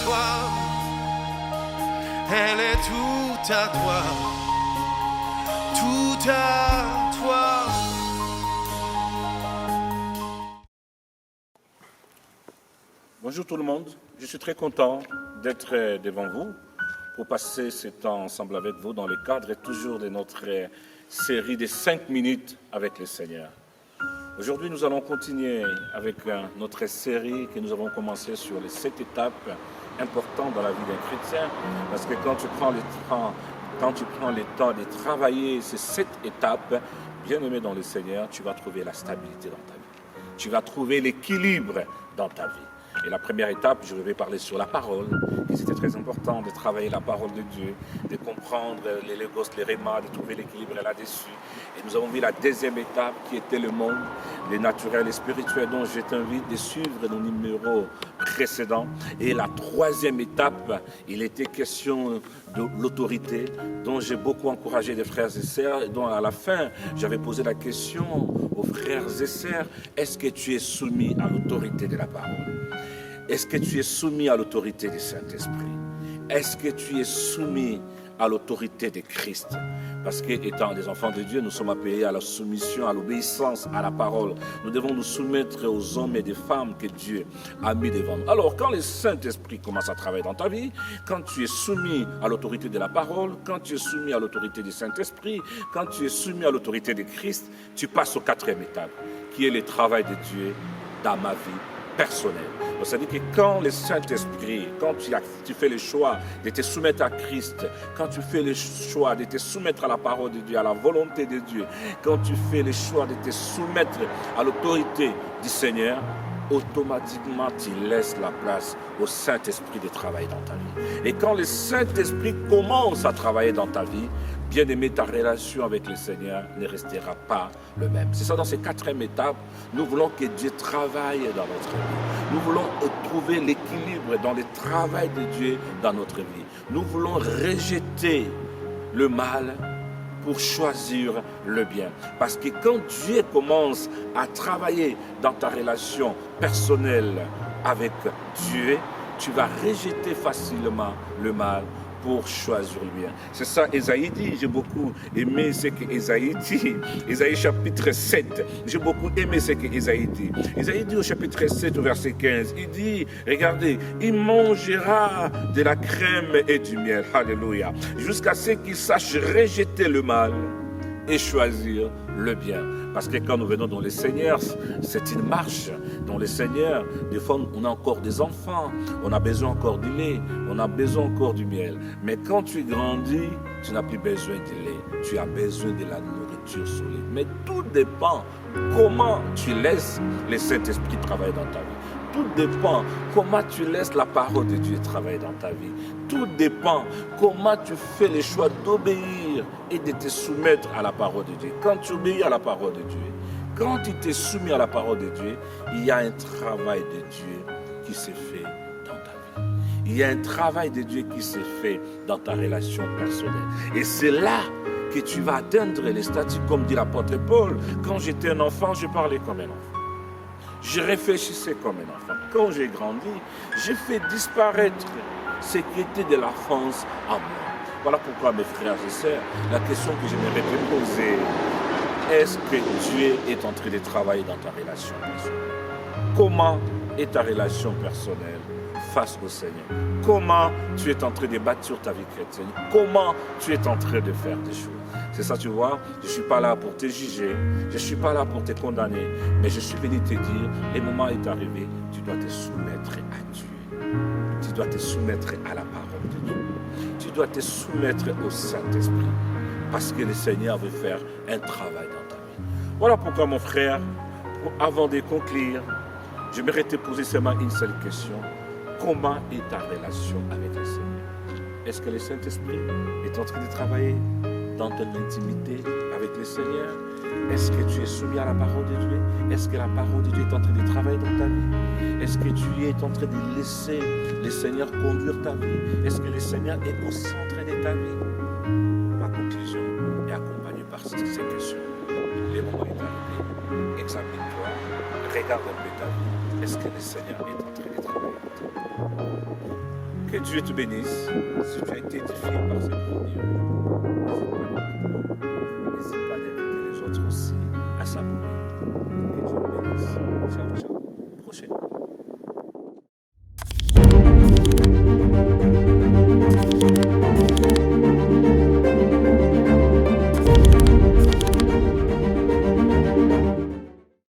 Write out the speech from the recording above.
toi, elle est toute à toi, tout à toi. Bonjour tout le monde, je suis très content d'être devant vous pour passer ce temps ensemble avec vous dans le cadre toujours de notre série de 5 minutes avec le Seigneur. Aujourd'hui, nous allons continuer avec notre série que nous avons commencé sur les 7 étapes importantes dans la vie d'un chrétien, parce que quand tu prends le temps de travailler ces 7 étapes, bien aimé dans le Seigneur, tu vas trouver la stabilité dans ta vie. Tu vas trouver l'équilibre dans ta vie. Et la première étape, je vais parler sur la parole, et c'était très important de travailler la parole de Dieu, de comprendre les logos, les rémas, de trouver l'équilibre là-dessus. Et nous avons vu la deuxième étape qui était le monde, les naturels et spirituels, dont je t'invite de suivre nos numéros précédents. Et la troisième étape, il était question de l'autorité, dont j'ai beaucoup encouragé les frères et sœurs, et dont à la fin, j'avais posé la question aux frères et sœurs, est-ce que tu es soumis à l'autorité de la parole ? Est-ce que tu es soumis à l'autorité du Saint-Esprit? Est-ce que tu es soumis à l'autorité de Christ? Parce qu'étant des enfants de Dieu, nous sommes appelés à la soumission, à l'obéissance, à la parole. Nous devons nous soumettre aux hommes et des femmes que Dieu a mis devant nous. Alors, quand le Saint-Esprit commence à travailler dans ta vie, quand tu es soumis à l'autorité de la parole, quand tu es soumis à l'autorité du Saint-Esprit, quand tu es soumis à l'autorité de Christ, tu passes au quatrième étape, qui est le travail de Dieu dans ma vie personnelle. C'est-à-dire que quand le Saint-Esprit, quand tu fais le choix de te soumettre à Christ, quand tu fais le choix de te soumettre à la parole de Dieu, à la volonté de Dieu, quand tu fais le choix de te soumettre à l'autorité du Seigneur, automatiquement tu laisses la place au Saint-Esprit de travailler dans ta vie. Et quand le Saint-Esprit commence à travailler dans ta vie, bien aimé, ta relation avec le Seigneur ne restera pas le même. C'est ça, dans ces quatrième étapes, nous voulons que Dieu travaille dans notre vie. Nous voulons trouver l'équilibre dans le travail de Dieu dans notre vie. Nous voulons rejeter le mal pour choisir le bien. Parce que quand Dieu commence à travailler dans ta relation personnelle avec Dieu, tu vas rejeter facilement le mal pour choisir le bien. C'est ça, Ésaïe dit, j'ai beaucoup aimé ce que Ésaïe dit. Ésaïe chapitre 7, j'ai beaucoup aimé ce que Ésaïe dit. Ésaïe dit au chapitre 7, au verset 15, il dit, regardez, il mangera de la crème et du miel, alléluia, jusqu'à ce qu'il sache rejeter le mal et choisir le bien. Parce que quand nous venons dans le Seigneur, c'est une marche. Dans le Seigneur, des fois, on a encore des enfants, on a besoin encore du lait, on a besoin encore du miel. Mais quand tu grandis, tu n'as plus besoin du lait, tu as besoin de la nourriture solide. Mais tout dépend comment tu laisses le Saint-Esprit travailler dans ta vie. Tout dépend comment tu laisses la parole de Dieu travailler dans ta vie. Tout dépend comment tu fais le choix d'obéir et de te soumettre à la parole de Dieu. Quand tu obéis à la parole de Dieu, quand tu t'es soumis à la parole de Dieu, il y a un travail de Dieu qui s'est fait dans ta vie. Il y a un travail de Dieu qui s'est fait dans ta relation personnelle. Et c'est là que tu vas atteindre les statuts, comme dit l'apôtre Paul. Quand j'étais un enfant, je parlais comme un enfant. Je réfléchissais comme un enfant. Quand j'ai grandi, j'ai fait disparaître ce qui était de l'enfance en moi. Voilà pourquoi, mes frères et sœurs, la question que j'aimerais te poser, est-ce que Dieu est en train de travailler dans ta relation personnelle? Comment est ta relation personnelle face au Seigneur? Comment tu es en train de bâtir ta vie chrétienne? Comment tu es en train de faire des choses? C'est ça, tu vois, je ne suis pas là pour te juger, je ne suis pas là pour te condamner, mais je suis venu te dire, le moment est arrivé, tu dois te soumettre à Dieu. Tu dois te soumettre à la parole de Dieu. Tu dois te soumettre au Saint-Esprit, parce que le Seigneur veut faire un travail dans ta vie. Voilà pourquoi, mon frère, avant de conclure, j'aimerais te poser seulement une seule question. Comment est ta relation avec le Seigneur? Est-ce que le Saint-Esprit est en train de travailler dans ton intimité avec le Seigneur? Est-ce que tu es soumis à la parole de Dieu? Est-ce que la parole de Dieu est en train de travailler dans ta vie? Est-ce que tu es en train de laisser le Seigneur conduire ta vie? Est-ce que le Seigneur est au centre de ta vie? Ma conclusion est accompagnée par ces questions. Le moment est arrivé. Examine-toi, regarde un peu ta vie. Est-ce que le Seigneur est en train de travailler dans ta vie? Que Dieu te bénisse. Si tu as été édifié par cette vidéo, n'hésite pas d'inviter les autres aussi.